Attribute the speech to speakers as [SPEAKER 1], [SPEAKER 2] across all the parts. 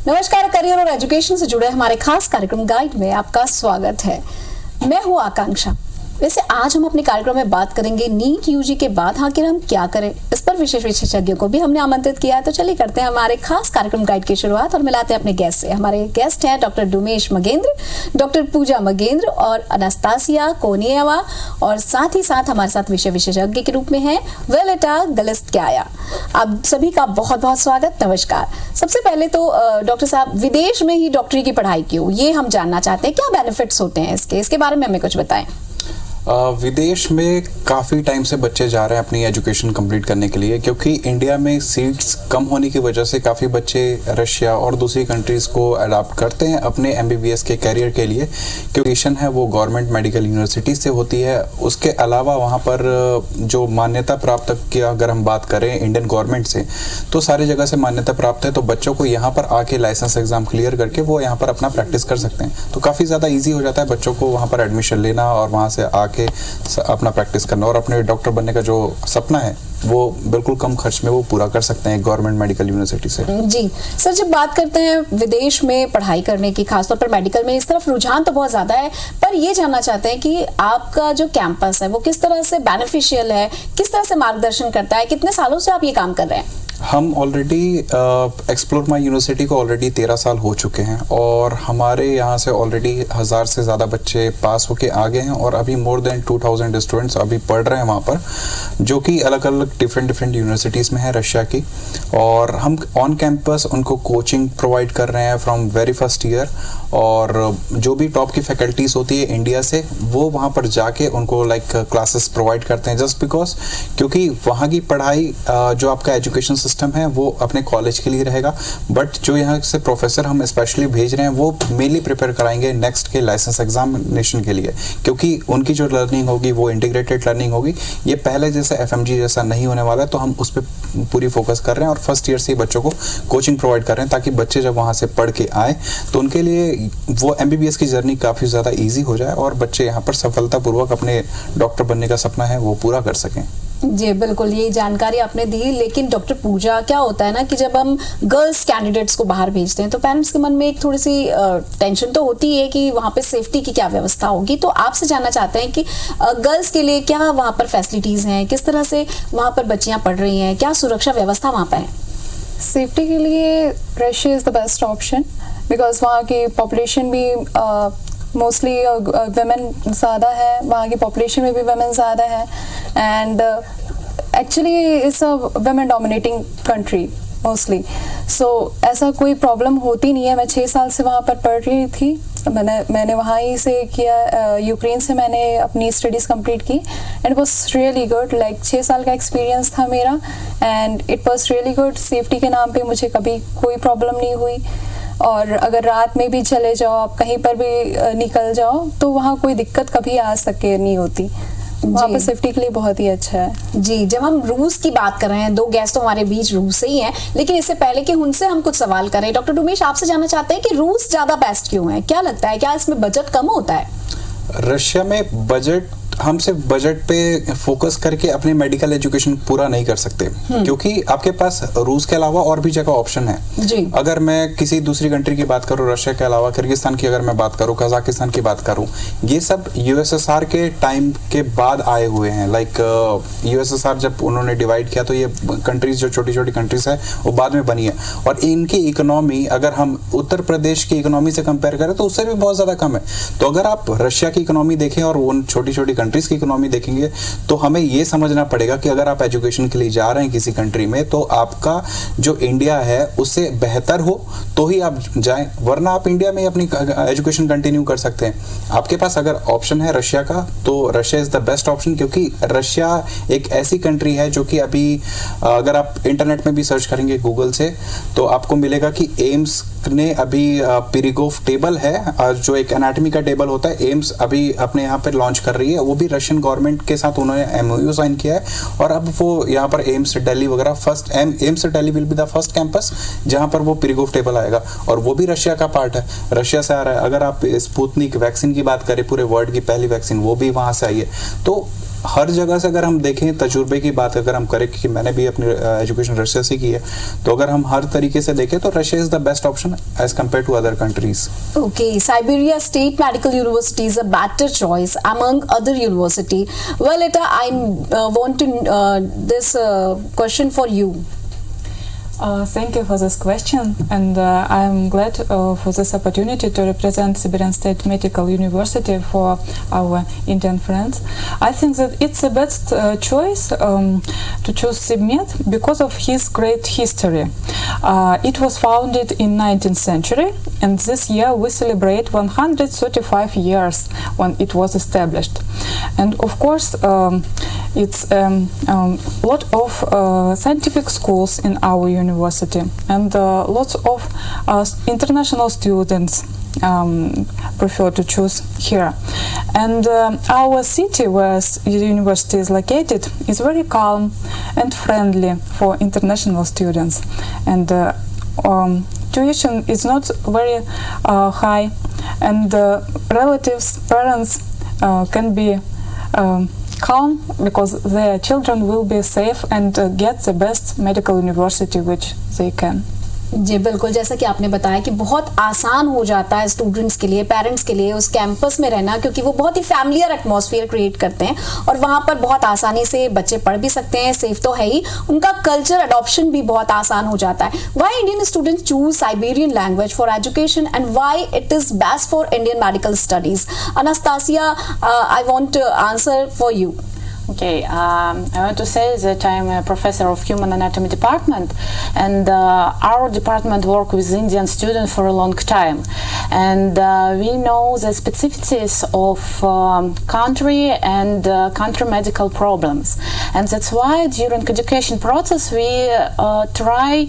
[SPEAKER 1] नमस्कार, करियर और एजुकेशन से जुड़े हमारे खास कार्यक्रम गाइड में आपका स्वागत है। मैं हूँ आकांक्षा। वैसे आज हम अपने कार्यक्रम में बात करेंगे नीट यूजी के बाद आखिर हम क्या करें, इस पर विशेष विशेषज्ञों को भी हमने आमंत्रित किया है। तो चलिए करते हैं हमारे खास कार्यक्रम गाइड की शुरुआत और मिलाते हैं अपने गेस्ट से। हमारे गेस्ट हैं डॉक्टर डुमेश मगेंद्र, डॉक्टर पूजा मगेंद्र और अनास्तासिया कोनिएवा, और साथ ही साथ हमारे साथ विषय विशेषज्ञ के रूप में है वियोलेटा गलिस्त्याया। आप सभी का बहुत बहुत स्वागत, नमस्कार। सबसे पहले तो डॉक्टर साहब, विदेश में ही डॉक्टरी की पढ़ाई क्यों, ये हम जानना चाहते हैं। क्या बेनिफिट्स होते हैं इसके बारे में हमें कुछ बताएं।
[SPEAKER 2] विदेश में काफ़ी टाइम से बच्चे जा रहे हैं अपनी एजुकेशन कंप्लीट करने के लिए, क्योंकि इंडिया में सीट्स कम होने की वजह से काफ़ी बच्चे रशिया और दूसरी कंट्रीज़ को अडॉप्ट करते हैं अपने एमबीबीएस के कैरियर के लिए। एजुकेशन है वो गवर्नमेंट मेडिकल यूनिवर्सिटी से होती है। उसके अलावा वहाँ पर जो मान्यता प्राप्त की अगर हम बात करें इंडियन गवर्नमेंट से, तो सारी जगह से मान्यता प्राप्त है। तो बच्चों को यहाँ पर आके लाइसेंस एग्ज़ाम क्लियर करके वो यहाँ पर अपना प्रैक्टिस कर सकते हैं। तो काफ़ी ज़्यादा ईजी हो जाता है बच्चों को वहाँ पर एडमिशन लेना और वहाँ से के अपना प्रैक्टिस करना, और अपने डॉक्टर बनने का जो सपना है वो बिल्कुल कम खर्च में वो पूरा कर सकते हैं गवर्नमेंट मेडिकल यूनिवर्सिटी से।
[SPEAKER 1] जी सर, जब बात करते हैं विदेश में पढ़ाई करने की, खासतौर पर मेडिकल में, इस तरफ रुझान तो बहुत ज्यादा है, पर ये जानना चाहते हैं कि आपका जो कैंपस है वो किस तरह से बेनिफिशियल है, किस तरह से मार्गदर्शन करता है, कितने सालों से आप ये काम कर रहे हैं।
[SPEAKER 2] हम ऑलरेडी एक्सप्लोर माई यूनिवर्सिटी को ऑलरेडी 13 साल हो चुके हैं, और हमारे यहाँ से ऑलरेडी 1000 से ज़्यादा बच्चे पास होके आ गए हैं, और अभी मोर देन 2000 स्टूडेंट्स अभी पढ़ रहे हैं वहाँ पर, जो कि अलग अलग डिफरेंट यूनिवर्सिटीज़ में है रशिया की। और हम ऑन कैंपस उनको कोचिंग प्रोवाइड कर रहे हैं फ्रॉम वेरी फर्स्ट ईयर, और जो भी टॉप की फैकल्टीज़ होती है इंडिया से वो वहाँ पर जाके उनको क्लासेस प्रोवाइड करते हैं, जस्ट बिकॉज क्योंकि वहाँ की पढ़ाई जो आपका एजुकेशन सिस्टम है वो अपने कॉलेज के लिए रहेगा, बट जो यहाँ से प्रोफेसर हम स्पेशली भेज रहे हैं वो मेनली प्रिपेयर कराएंगे नेक्स्ट के लाइसेंस एग्जामिनेशन के लिए, क्योंकि उनकी जो लर्निंग होगी वो इंटीग्रेटेड लर्निंग होगी। ये पहले जैसे एफएमजी जैसा नहीं होने वाला है, तो हम उस पर पूरी फोकस कर रहे हैं, और फर्स्ट ईयर से ही बच्चों को कोचिंग प्रोवाइड कर रहे हैं, ताकि बच्चे जब वहाँ से पढ़ के आए तो उनके लिए वो एमबीबीएस की जर्नी काफ़ी ज़्यादा ईजी हो जाए, और बच्चे यहाँ पर सफलतापूर्वक अपने डॉक्टर बनने का सपना है वो पूरा कर सकें।
[SPEAKER 1] जी बिल्कुल, यही जानकारी आपने दी। लेकिन डॉक्टर पूजा, क्या होता है ना कि जब हम गर्ल्स कैंडिडेट्स को बाहर भेजते हैं तो पेरेंट्स के मन में एक थोड़ी सी टेंशन तो होती है कि वहाँ पे सेफ्टी की क्या व्यवस्था होगी। तो आपसे जानना चाहते हैं कि गर्ल्स के लिए क्या वहाँ पर फैसिलिटीज़ हैं, किस तरह से वहाँ पर बच्चियाँ पढ़ रही हैं, क्या सुरक्षा व्यवस्था वहाँ पर है।
[SPEAKER 3] सेफ्टी के लिए Russia is the best option, because वहाँ की पॉपुलेशन भी मोस्टली वुमेन ज़्यादा है, वहाँ की पॉपुलेशन में भी वुमेन ज़्यादा है, and actually it's a women dominating country mostly. So ऐसा कोई प्रॉब्लम होती नहीं है। मैं 6 साल से वहाँ पर पढ़ रही थी। मैंने वहाँ ही से किया, यूक्रेन से मैंने अपनी स्टडीज़ कंप्लीट की, and it was really good. 6 साल का एक्सपीरियंस था मेरा, and it was really good. Safety के नाम पे मुझे कभी कोई प्रॉब्लम नहीं हुई, और अगर रात में भी चले जाओ, आप कहीं पर भी निकल जाओ, तो वहाँ कोई दिक्कत कभी आ सके नहीं होती। वहाँ पर सेफ्टी के लिए बहुत ही अच्छा है।
[SPEAKER 1] जी, जब हम रूस की बात कर रहे हैं, 2 गेस्ट तो हमारे बीच रूस से ही हैं, लेकिन इससे पहले कि उनसे हम कुछ सवाल करें, डॉक्टर डुमेश आपसे जानना चाहते हैं कि रूस ज्यादा बेस्ट क्यों है, क्या लगता है, क्या इसमें बजट कम होता है।
[SPEAKER 2] रशिया में बजट, हम सिर्फ बजट पे फोकस करके अपनी मेडिकल एजुकेशन पूरा नहीं कर सकते, क्योंकि आपके पास रूस के अलावा और भी जगह ऑप्शन है
[SPEAKER 1] जी।
[SPEAKER 2] अगर मैं किसी दूसरी कंट्री की बात करूं, रशिया के अलावा किर्गिस्तान की अगर मैं बात करूं, कजाकिस्तान की बात करूं, ये सब यूएसएसआर के टाइम के बाद आए हुए हैं। यूएसएसआर जब उन्होंने डिवाइड किया तो ये कंट्रीज जो छोटी छोटी कंट्रीज है वो बाद में बनी है, और इनकी इकोनॉमी अगर हम उत्तर प्रदेश की इकोनॉमी से कंपेयर करें तो उससे भी बहुत ज़्यादा कम है। तो अगर आप रशिया की इकोनॉमी देखें और उन छोटी छोटी कंट्रीज की इकोनॉमी देखेंगे तो हमें ये समझना पड़ेगा कि अगर आप एजुकेशन के लिए जा रहे हैं किसी कंट्री में, तो आपका जो इंडिया है उससे बेहतर हो तो ही आप जाएं, वरना आप इंडिया में अपनी एजुकेशन कंटिन्यू कर सकते हैं। आपके पास अगर ऑप्शन है रशिया का, तो Russia is the best option, क्योंकि रशिया एक ऐसी कंट्री है जो कि अभी अगर आप इंटरनेट में भी सर्च करेंगे गूगल से, तो आपको मिलेगा कि एम्स ने अभी पिरिगोव टेबल है जो एक एनाटॉमी का टेबल होता है, एम्स अभी अपने यहाँ पे लॉन्च कर रही है, वो भी रशियन गवर्नमेंट के साथ उन्होंने एमओयू साइन किया है, और अब वो यहाँ पर एम्स दिल्ली वगैरह AIIMS Delhi will be the first campus जहाँ पर वो पिरिगोव टेबल आएगा, और वो भी रशिया का पार्ट है, रशिया से आ रहा है। अगर आप स्पुतनिक वैक्सीन की बात करें, पूरे वर्ल्ड की पहली वैक्सीन वो भी वहाँ से आई है। तो हर जगह से अगर हम देखें, तजुर्बे की बात अगर हम करें, कि मैंने भी अपनी एजुकेशन रशिया से की है, तो अगर हम हर तरीके से देखें तो Russia is the best option as compare to other countries.
[SPEAKER 1] Okay, Siberia State Medical University is a better choice among other university. Well, Eta, I want to this question for you.
[SPEAKER 3] Thank you for this question, and I am glad for this opportunity to represent Siberian State Medical University for our Indian friends. I think that it's the best choice to choose SibMed because of his great history. It was founded in 19th century, and this year we celebrate 135 years when it was established. And of course, it's a lot of scientific schools in our university, and lots of international students prefer to choose here. And our city where the university is located is very calm and friendly for international students, and tuition is not very high, and relatives, parents can be calm because their children will be safe and get the best medical university which they can.
[SPEAKER 1] जी बिल्कुल, जैसा कि आपने बताया कि बहुत आसान हो जाता है स्टूडेंट्स के लिए, पेरेंट्स के लिए उस कैंपस में रहना, क्योंकि वो बहुत ही फैमिलियर एटमॉस्फेयर क्रिएट करते हैं और वहाँ पर बहुत आसानी से बच्चे पढ़ भी सकते हैं, सेफ तो है ही, उनका कल्चर अडॉप्शन भी बहुत आसान हो जाता है. Why Indian students choose Siberian language for education and why it is best for Indian medical studies? Anastasia, I want answer for you.
[SPEAKER 4] Okay, I want to say that I'm a professor of human anatomy department, and our department work with Indian students for a long time, and we know the specificities of country and country medical problems, and that's why during education process we try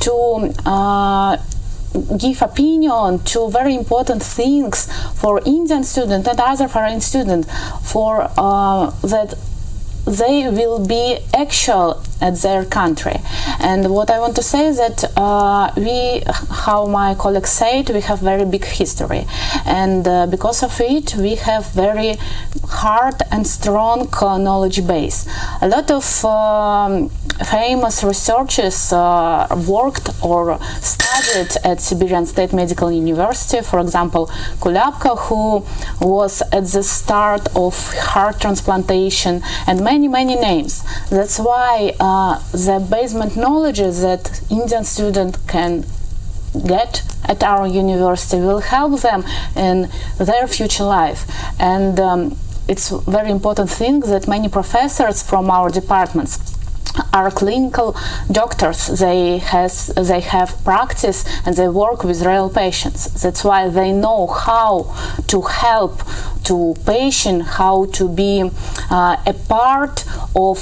[SPEAKER 4] to give opinion to very important things for Indian student and other foreign student, for that they will be actual at their country. And what I want to say is that we, how my colleagues said, we have very big history, and because of it we have very hard and strong knowledge base. A lot of famous researchers worked or studied at Siberian State Medical University. For example, Kulyapka, who was at the start of heart transplantation, and many names. That's why the basement knowledge that Indian student can get at our university will help them in their future life. And it's very important thing that many professors from our departments are clinical doctors. They have practice and they work with real patients. That's why they know how to help to patient, how to be a part of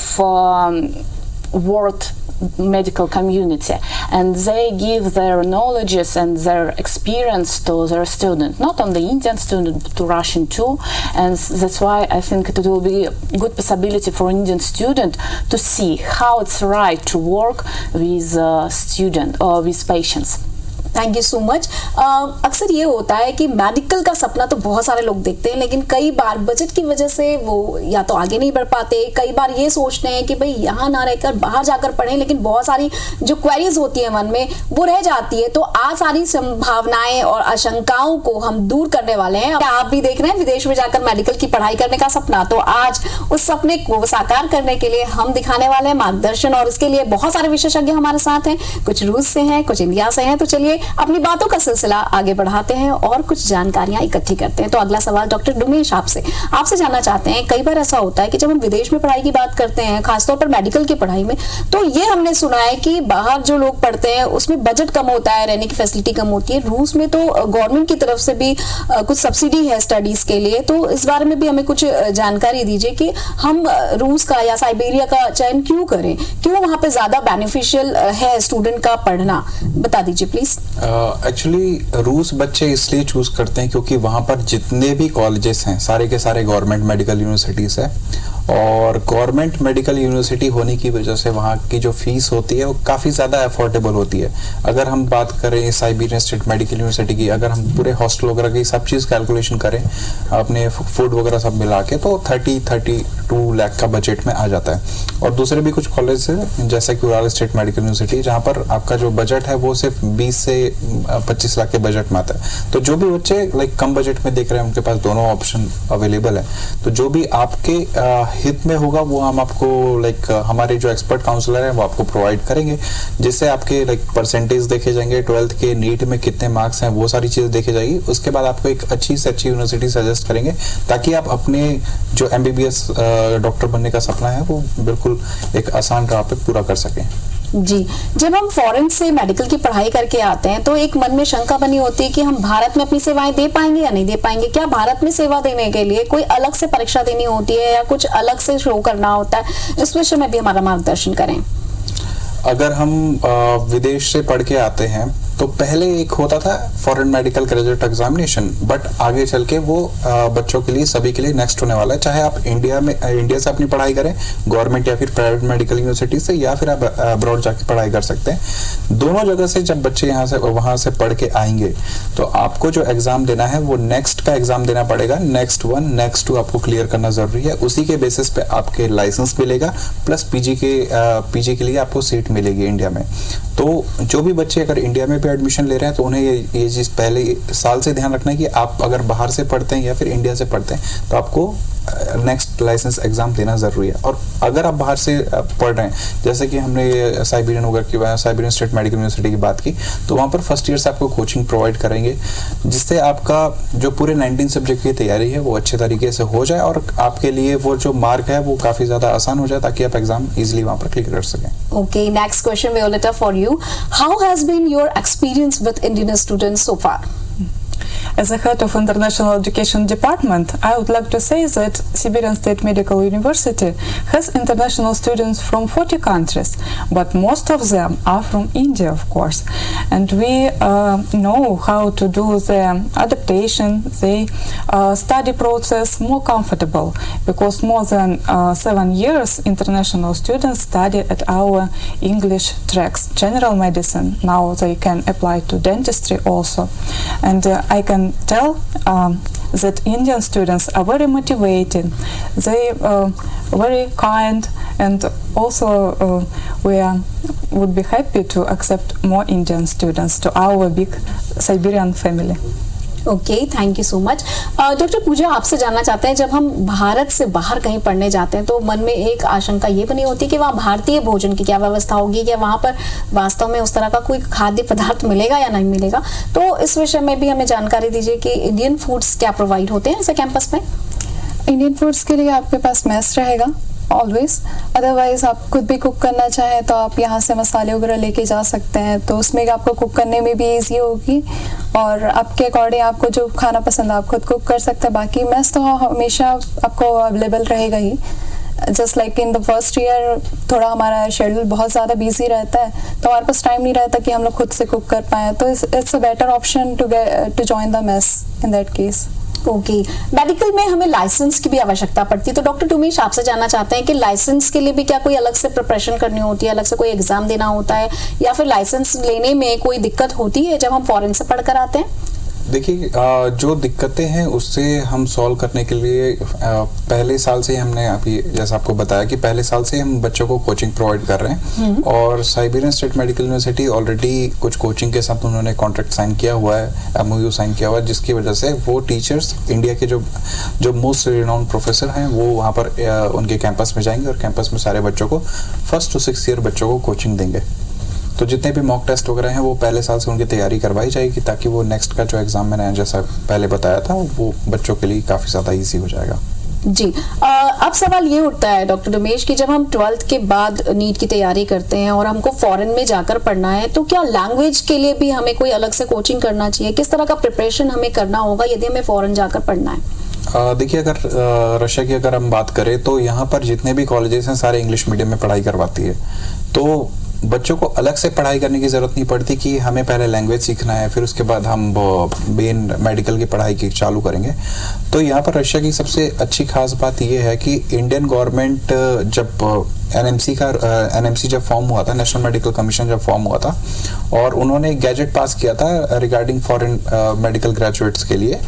[SPEAKER 4] world medical community, and they give their knowledges and their experience to their students, not only Indian student but to Russian too. And that's why I think it will be a good possibility for Indian student to see how it's right to work with student or with patients.
[SPEAKER 1] Thank you so much. अक्सर ये होता है कि medical का सपना तो बहुत सारे लोग देखते हैं, लेकिन कई बार बजट की वजह से वो या तो आगे नहीं बढ़ पाते. कई बार ये सोचते हैं कि भाई यहाँ ना रहकर बाहर जाकर पढ़ें, लेकिन बहुत सारी जो क्वेरीज होती है मन में वो रह जाती है. तो आज सारी संभावनाएं और आशंकाओं को हम दूर करने वाले हैं. आप भी देख रहे हैं विदेश में जाकर मेडिकल की पढ़ाई करने का सपना, तो आज उस सपने को साकार करने के लिए हम दिखाने वाले हैं मार्गदर्शन, और इसके लिए बहुत सारे विशेषज्ञ हमारे साथ हैं. कुछ रूस से हैं, कुछ इंडिया से हैं. तो चलिए अपनी बातों का सिलसिला आगे बढ़ाते हैं और कुछ जानकारियां इकट्ठी करते हैं. तो अगला सवाल डॉक्टर डुमेश आपसे जानना चाहते हैं. कई बार ऐसा होता है कि जब हम विदेश में पढ़ाई की बात करते हैं, खासतौर पर मेडिकल की पढ़ाई में, तो ये हमने सुना है कि बाहर जो लोग पढ़ते हैं उसमें बजट कम होता है, रहने की फैसिलिटी कम होती है. रूस में तो गवर्नमेंट की तरफ से भी कुछ सब्सिडी है स्टडीज के लिए. तो इस बारे में भी हमें कुछ जानकारी दीजिए कि हम रूस का या साइबेरिया का चयन क्यों करें, क्यों वहां पे ज्यादा बेनिफिशियल है स्टूडेंट का पढ़ना, बता दीजिए प्लीज.
[SPEAKER 2] एक्चुअली रूस बच्चे इसलिए चूज करते हैं क्योंकि वहाँ पर जितने भी कॉलेजेस हैं सारे के सारे गवर्नमेंट मेडिकल यूनिवर्सिटीज है, और गवर्नमेंट मेडिकल यूनिवर्सिटी होने की वजह से वहाँ की जो फीस होती है वो काफ़ी ज़्यादा अफोर्डेबल होती है। अगर हम बात करें साइबेरियन स्टेट मेडिकल यूनिवर्सिटी की, अगर हम पूरे हॉस्टल वगैरह की सब चीज़ कैलकुलेशन करें अपने फूड वगैरह सब मिला के, तो 32 लाख का बजट में आ जाता है। और दूसरे भी कुछ कॉलेज है जैसा कि उराल स्टेट मेडिकल यूनिवर्सिटी, जहाँ पर आपका जो बजट है वो सिर्फ 20 से 25 लाख के बजट में आता है। तो जो भी बच्चे लाइक कम बजट में देख रहे हैं उनके पास दोनों ऑप्शन अवेलेबल है। तो जो भी आपके हित में होगा वो हम आपको लाइक हमारे जो एक्सपर्ट काउंसलर हैं वो आपको प्रोवाइड करेंगे, जिससे आपके लाइक परसेंटेज देखे जाएंगे, 12th के नीट में कितने मार्क्स हैं वो सारी चीज़ देखी जाएगी। उसके बाद आपको एक अच्छी से अच्छी यूनिवर्सिटी सजेस्ट करेंगे ताकि आप अपने जो MBBS डॉक्टर बनने का सपना है वो बिल्कुल एक आसान राह पे पूरा कर सकें।
[SPEAKER 1] जी, जब हम फॉरेन से मेडिकल की पढ़ाई करके आते हैं तो एक मन में शंका बनी होती है कि हम भारत में अपनी सेवाएं दे पाएंगे या नहीं दे पाएंगे। क्या भारत में सेवा देने के लिए कोई अलग से परीक्षा देनी होती है या कुछ अलग से शो करना होता है? इस विषय में भी हमारा मार्गदर्शन करें।
[SPEAKER 2] अगर हम विदेश से पढ़ के आते हैं तो पहले एक होता था foreign medical graduate examination, but आगे चल के वो बच्चों के लिए सभी के लिए नेक्स्ट होने वाला है। चाहे आप इंडिया से अपनी पढ़ाई करें गवर्नमेंट या फिर प्राइवेट मेडिकल यूनिवर्सिटी से, या फिर आप अब्रॉड जाके पढ़ाई कर सकते हैं। दोनों जगह से जब बच्चे यहाँ से वहाँ से पढ़ के आएंगे तो आपको जो एग्जाम देना है वो नेक्स्ट का एग्जाम देना पड़ेगा। नेक्स्ट 1 नेक्स्ट 2 आपको क्लियर करना जरूरी है। उसी के बेसिस पे आपके लाइसेंस मिलेगा, प्लस पीजी के लिए आपको सीट मिलेगी इंडिया में। तो जो भी बच्चे अगर इंडिया में भी एडमिशन ले रहे हैं तो उन्हें ये चीज़ पहले साल से ध्यान रखना है कि आप अगर बाहर से पढ़ते हैं या फिर इंडिया से पढ़ते हैं तो आपको नेक्स्ट लाइसेंस एग्जाम देना जरूरी है। और अगर आप बाहर से पढ़ रहे हैं, जैसे कि हमने साइबेरियन स्टेट मेडिकल यूनिवर्सिटी की बात की, तो वहाँ पर फर्स्ट ईयर से आपको कोचिंग प्रोवाइड करेंगे, जिससे आपका जो पूरे 19 सब्जेक्ट की तैयारी है वो अच्छे तरीके से हो जाए और आपके लिए वो जो मार्क है वो काफ़ी ज़्यादा आसान हो जाए ताकि आप एग्जाम इजिली वहाँ पर क्लियर कर सकें।
[SPEAKER 1] Okay, next question, Violeta, for you. How has been your experience with Indian students so far?
[SPEAKER 3] As a head of International Education Department, I would like to say that Siberian State Medical University has international students from 40 countries, but most of them are from India, of course. And we know how to do the adaptation, the study process more comfortable, because more than 7 years international students study at our English tracks, general medicine. Now they can apply to dentistry also. And I can tell that Indian students are very motivated. They very kind, and also we would be happy to accept more Indian students to our big Siberian family.
[SPEAKER 1] Okay, thank you so much. Doctor Pooja, आपसे जानना चाहते हैं, जब हम भारत से बाहर कहीं पढ़ने जाते हैं तो मन में एक आशंका ये बनी होती है कि वहाँ भारतीय भोजन की क्या व्यवस्था होगी, क्या वहाँ पर वास्तव में उस तरह का कोई खाद्य पदार्थ मिलेगा या नहीं मिलेगा। तो इस विषय में भी हमें जानकारी दीजिए कि इंडियन फूड्स क्या प्रोवाइड होते हैं ऐसे कैंपस में।
[SPEAKER 3] इंडियन फूड्स के लिए आपके पास मेस रहेगा ऑलवेज। अदरवाइज आप खुद भी कुक करना चाहें तो आप यहाँ से मसाले वगैरह लेके जा सकते हैं, तो उसमें आपको कुक करने में भी इजी होगी और आपके अकॉर्डिंग आपको जो खाना पसंद है आप खुद कुक कर सकते हैं। बाकी मेस तो हमेशा आपको अवेलेबल रहेगा ही। Just like in the first year थोड़ा हमारा शेड्यूल बहुत ज़्यादा बिजी रहता है, तो हमारे पास टाइम नहीं रहता कि हम लोग खुद से कुक कर पाएँ, तो it's a better option to join the mess in that case.
[SPEAKER 1] Okay, medical में हमें लाइसेंस की भी आवश्यकता पड़ती है, तो डॉक्टर टुमेश आपसे जानना चाहते हैं कि लाइसेंस के लिए भी क्या कोई अलग से प्रिपरेशन करनी होती है, अलग से कोई एग्जाम देना होता है, या फिर लाइसेंस लेने में कोई दिक्कत होती है जब हम फॉरेन से पढ़कर आते हैं?
[SPEAKER 2] देखिए, जो दिक्कतें हैं उससे हम सॉल्व करने के लिए पहले साल से हमने अभी जैसा आपको बताया कि पहले साल से हम बच्चों को कोचिंग प्रोवाइड कर रहे हैं। और Siberian state medical university already कुछ कोचिंग के साथ उन्होंने कॉन्ट्रैक्ट साइन किया हुआ है, MOU साइन किया हुआ है, जिसकी वजह से वो टीचर्स इंडिया के जो मोस्ट रिनाउंड प्रोफेसर हैं वो वहाँ पर उनके कैंपस में जाएंगे और कैंपस में सारे बच्चों को 1st to 6th ईयर बच्चों को कोचिंग देंगे। तो जितने भी मॉक टेस्ट वगैरह हैं वो पहले साल से उनकी तैयारी करवाई जाएगी ताकि वो नेक्स्ट का जो एग्जाम मैंने जैसा पहले बताया था वो बच्चों के लिए काफ़ी ज़्यादा ईजी हो जाएगा।
[SPEAKER 1] जी, अब सवाल ये उठता है डॉक्टर उमेश कि जब हम 12th के बाद नीट की तैयारी करते हैं और हमको फॉरेन में जाकर पढ़ना है, तो क्या लैंग्वेज के लिए भी हमें कोई अलग से कोचिंग करना चाहिए? किस तरह का प्रिपरेशन हमें करना होगा यदि हमें फॉरेन जाकर पढ़ना है?
[SPEAKER 2] देखिए, अगर रशिया की अगर हम बात करें तो यहाँ पर जितने भी कॉलेजेस हैं सारे इंग्लिश मीडियम में पढ़ाई करवाती है। तो बच्चों को अलग से पढ़ाई करने की ज़रूरत नहीं पड़ती कि हमें पहले लैंग्वेज सीखना है फिर उसके बाद हम मेन मेडिकल की पढ़ाई की चालू करेंगे। तो यहाँ पर रशिया की सबसे अच्छी खास बात ये है कि इंडियन गवर्नमेंट जब एनएमसी जब फॉर्म हुआ था, नेशनल मेडिकल कमीशन जब फॉर्म हुआ था, और उन्होंने एक गैजेट पास किया था रिगार्डिंग फॉरेन मेडिकल ग्रेजुएट्स के लिए,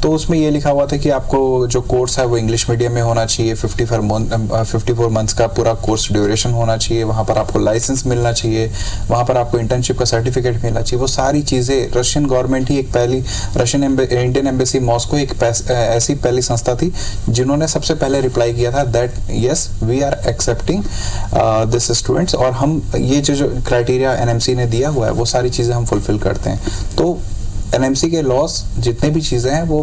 [SPEAKER 2] तो उसमें ये लिखा हुआ था कि आपको जो कोर्स है वो इंग्लिश मीडियम में होना चाहिए, 54 मंथ्स का पूरा कोर्स ड्यूरेशन होना चाहिए, वहाँ पर आपको लाइसेंस मिलना चाहिए, वहाँ पर आपको इंटर्नशिप का सर्टिफिकेट मिलना चाहिए। वो सारी चीज़ें रशियन गवर्नमेंट ही एक पहली इंडियन एम्बेसी मॉस्को एक ऐसी पहली संस्था थी जिन्होंने सबसे पहले रिप्लाई किया था that yes we are accepting this students, और हम ये जो क्राइटेरिया एनएमसी ने दिया हुआ है वो सारी चीज़ें हम फुलफिल करते हैं। तो एनएमसी के लॉस जितने भी चीज़ें हैं वो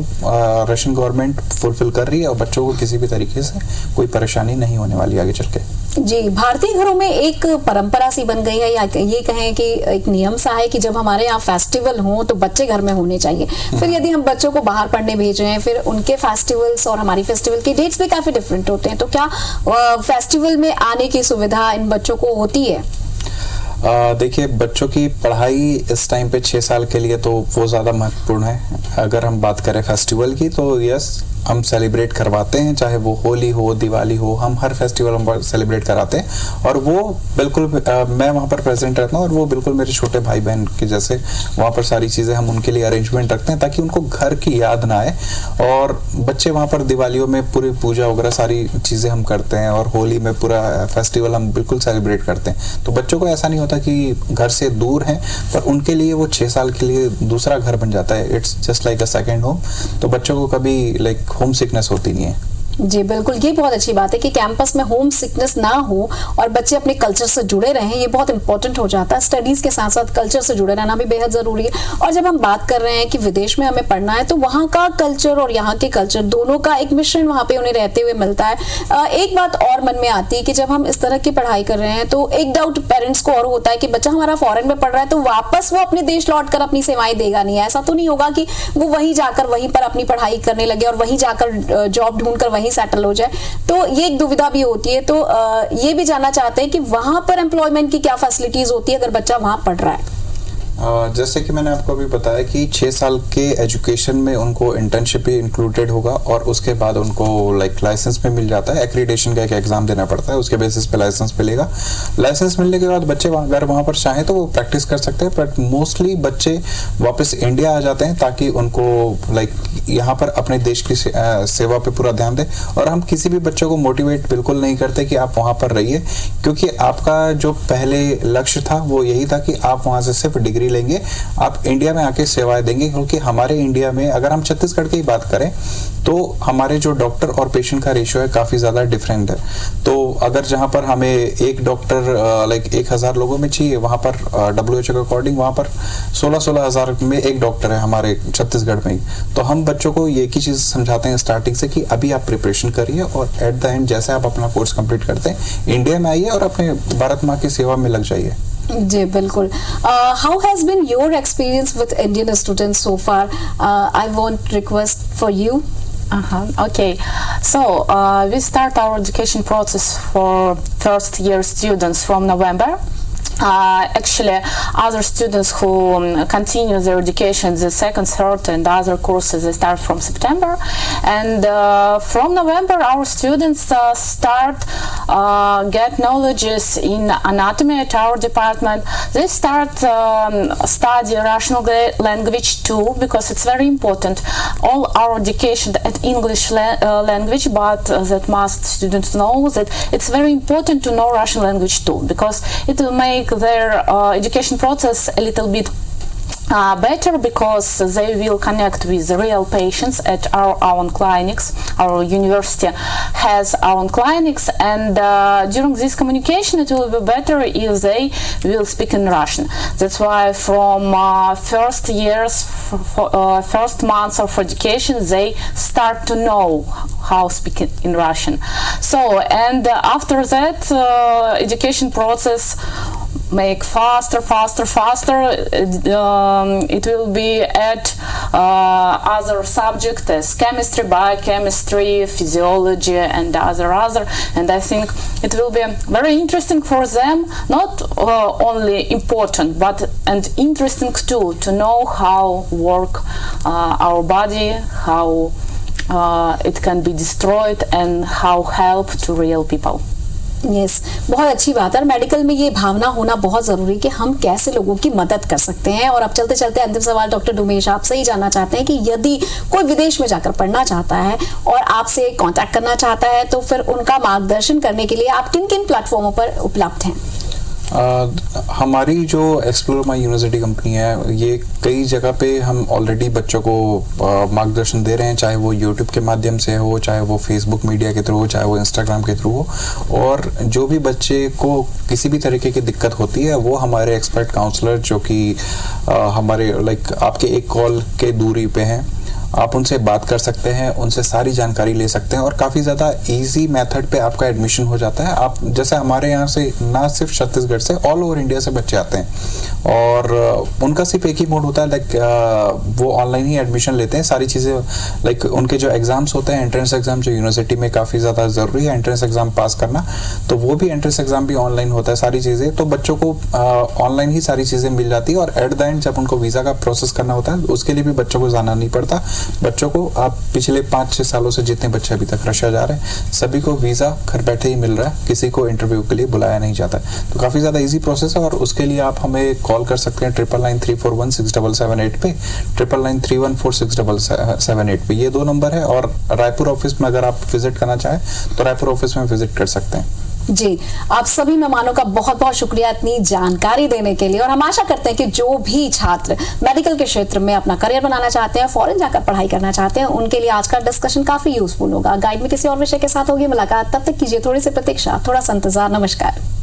[SPEAKER 2] रशियन गवर्नमेंट फुलफिल कर रही है और बच्चों को किसी भी तरीके से कोई परेशानी नहीं होने वाली आगे चल के।
[SPEAKER 1] जी, भारतीय घरों में एक परंपरा सी बन गई है, या ये कहें कि एक नियम सा है कि जब हमारे यहाँ फेस्टिवल हो तो बच्चे घर में होने चाहिए। फिर यदि हम बच्चों को बाहर पढ़ने भेज रहे हैं, फिर उनके फेस्टिवल्स और हमारी फेस्टिवल की डेट्स भी काफी डिफरेंट होते हैं, तो क्या फेस्टिवल में आने की सुविधा इन बच्चों को होती है?
[SPEAKER 2] देखिए, बच्चों की पढ़ाई इस टाइम पे 6 साल के लिए तो वो ज़्यादा महत्वपूर्ण है। अगर हम बात करें फेस्टिवल की तो यस हम सेलिब्रेट करवाते हैं, चाहे वो होली हो, दिवाली हो, हम हर फेस्टिवल हम सेलिब्रेट कराते हैं, और वो बिल्कुल मैं वहाँ पर प्रेजेंट रहता हूँ और वो बिल्कुल मेरे छोटे भाई बहन के जैसे वहाँ पर सारी चीज़ें हम उनके लिए अरेंजमेंट रखते हैं ताकि उनको घर की याद ना आए। और बच्चे वहाँ पर दिवालियों में पूरी पूजा वगैरह सारी चीज़ें हम करते हैं, और होली में पूरा फेस्टिवल हम बिल्कुल सेलिब्रेट करते हैं। तो बच्चों को ऐसा नहीं होता कि घर से दूर हैं, पर उनके लिए वो 6 साल के लिए दूसरा घर बन जाता है। It's just like a second home. तो बच्चों को कभी लाइक होम सिकनेस होती नहीं है।
[SPEAKER 1] जी बिल्कुल, ये बहुत अच्छी बात है कि कैंपस में होम सिकनेस ना हो और बच्चे अपने कल्चर से जुड़े रहें, ये बहुत इंपॉर्टेंट हो जाता है। स्टडीज के साथ साथ कल्चर से जुड़े रहना भी बेहद जरूरी है। और जब हम बात कर रहे हैं कि विदेश में हमें पढ़ना है तो वहाँ का कल्चर और यहाँ के कल्चर दोनों का एक मिश्रण वहाँ पे उन्हें रहते हुए मिलता है। एक बात और मन में आती है कि जब हम इस तरह की पढ़ाई कर रहे हैं तो एक डाउट पेरेंट्स को और होता है कि बच्चा हमारा फॉरेन में पढ़ रहा है तो वापस वो अपने देश लौट कर अपनी सेवाएं देगा नहीं। ऐसा तो नहीं होगा कि वो वहीं जाकर वहीं पर अपनी पढ़ाई करने लगे और वहीं जाकर जॉब ढूंढकर वहीं सेटल हो जाए। तो ये एक दुविधा भी होती है। तो ये भी जानना चाहते हैं कि वहां पर एम्प्लॉयमेंट की क्या फैसिलिटीज होती है अगर बच्चा वहां पढ़ रहा है।
[SPEAKER 2] जैसे कि मैंने आपको अभी बताया कि 6 साल के एजुकेशन में उनको इंटर्नशिप भी इंक्लूडेड होगा, और उसके बाद उनको लाइक लाइसेंस भी मिल जाता है। एक्रीडेशन का एक एग्जाम देना पड़ता है, उसके बेसिस पे लाइसेंस मिलेगा। लाइसेंस मिलने के बाद बच्चे अगर वहाँ पर चाहें तो वो प्रैक्टिस कर सकते हैं, बट मोस्टली बच्चे वापस इंडिया आ जाते हैं ताकि उनको लाइक यहाँ पर अपने देश की सेवा पे पूरा ध्यान दें। और हम किसी भी बच्चों को मोटिवेट बिल्कुल नहीं करते कि आप वहाँ पर रहिए, क्योंकि आपका जो पहले लक्ष्य था वो यही था कि आप वहाँ से सिर्फ डिग्री लेंगे, आप इंडिया में आके सेवाएं देंगे। क्योंकि हमारे इंडिया में अगर हम छत्तीसगढ़ की बात करें तो हमारे जो डॉक्टर और पेशेंट का रेशियो है काफ़ी ज़्यादा डिफरेंट है। तो अगर जहाँ पर हमें एक डॉक्टर लाइक 1000 लोगों में चाहिए, वहाँ पर WHO के अकॉर्डिंग वहाँ पर 16 हज़ार में एक डॉक्टर है हमारे छत्तीसगढ़ में ही। तो हम बच्चों को ये की चीज़ समझाते हैं स्टार्टिंग से कि अभी आप प्रिपरेशन करिए और एट द एंड जैसे आप अपना कोर्स कंप्लीट करते हैं इंडिया में आइए और अपने भारत माँ की सेवा में लग जाइए।
[SPEAKER 1] जी बिल्कुल। How has been your experience with Indian students so far? I want request for you.
[SPEAKER 4] Okay, so we start our education process for first year students from November. Actually, other students who continue their education, the second, third, and other courses, they start from September. And from November, our students start get knowledges in anatomy at our department. They start study Russian language too, because it's very important. All our education at English language, but that must students know that it's very important to know Russian language too, because it will make their education process a little bit better, because they will connect with real patients at our own clinics. Our university has our own clinics, and during this communication it will be better if they will speak in Russian. That's why from first months of education they start to know how speak in Russian. So, and after that education process make faster. It will be at other subjects as chemistry, biochemistry, physiology, and other. And I think it will be very interesting for them, not only important, but an interesting tool to know how work our body, how it can be destroyed, and how help to real people.
[SPEAKER 1] Yes बहुत अच्छी बात है। Medical में ये भावना होना बहुत जरूरी कि हम कैसे लोगों की मदद कर सकते हैं। और अब चलते चलते अंतिम सवाल डॉक्टर डोमेश, आपसे ही जानना चाहते हैं कि यदि कोई विदेश में जाकर पढ़ना चाहता है और आपसे कांटेक्ट करना चाहता है तो फिर उनका मार्गदर्शन करने के लिए आप किन किन प्लेटफॉर्मों पर उपलब्ध हैं?
[SPEAKER 2] हमारी जो एक्सप्लोर माई यूनिवर्सिटी कंपनी है, ये कई जगह पे हम ऑलरेडी बच्चों को मार्गदर्शन दे रहे हैं, चाहे वो यूट्यूब के माध्यम से हो, चाहे वो फेसबुक मीडिया के थ्रू हो, चाहे वो इंस्टाग्राम के थ्रू हो। और जो भी बच्चे को किसी भी तरीके की दिक्कत होती है वो हमारे एक्सपर्ट काउंसलर जो कि हमारे आपके एक कॉल के दूरी पे हैं, आप उनसे बात कर सकते हैं, उनसे सारी जानकारी ले सकते हैं और काफ़ी ज़्यादा इजी मेथड पे आपका एडमिशन हो जाता है। आप जैसे हमारे यहाँ से ना सिर्फ छत्तीसगढ़ से, ऑल ओवर इंडिया से बच्चे आते हैं और उनका सिर्फ एक ही मोड होता है, वो ऑनलाइन ही एडमिशन लेते हैं। सारी चीज़ें उनके जो एग्ज़ाम्स होते हैं, एंट्रेंस एग्ज़ाम जो यूनिवर्सिटी में काफ़ी ज़्यादा ज़रूरी है एंट्रेंस एग्ज़ाम पास करना, तो वो भी एंट्रेंस एग्ज़ाम भी ऑनलाइन होता है। सारी चीज़ें तो बच्चों को ऑनलाइन ही सारी चीज़ें मिल जाती है और एट द एंड जब उनको वीज़ा का प्रोसेस करना होता है उसके लिए भी बच्चों को जाना नहीं पड़ता। बच्चों को आप पिछले 5-6 सालों से जितने बच्चे अभी तक रशिया जा रहे हैं सभी को वीज़ा घर बैठे ही मिल रहा है, किसी को इंटरव्यू के लिए बुलाया नहीं जाता है। तो काफ़ी ज़्यादा इजी प्रोसेस है और उसके लिए आप हमें कॉल कर सकते हैं 9993416778 पे, 9931467778 पे, ये 2 नंबर है। और रायपुर ऑफिस में अगर आप विजिट करना चाहें तो रायपुर ऑफिस में विजिट कर सकते हैं।
[SPEAKER 1] जी, आप सभी मेहमानों का बहुत बहुत शुक्रिया इतनी जानकारी देने के लिए। और हम आशा करते हैं कि जो भी छात्र मेडिकल के क्षेत्र में अपना करियर बनाना चाहते हैं, फॉरेन जाकर पढ़ाई करना चाहते हैं, उनके लिए आज का डिस्कशन काफी यूजफुल होगा। गाइड में किसी और विषय के साथ होगी मुलाकात, तब तक कीजिए थोड़ी सी प्रतीक्षा, थोड़ा सा इंतजार। नमस्कार।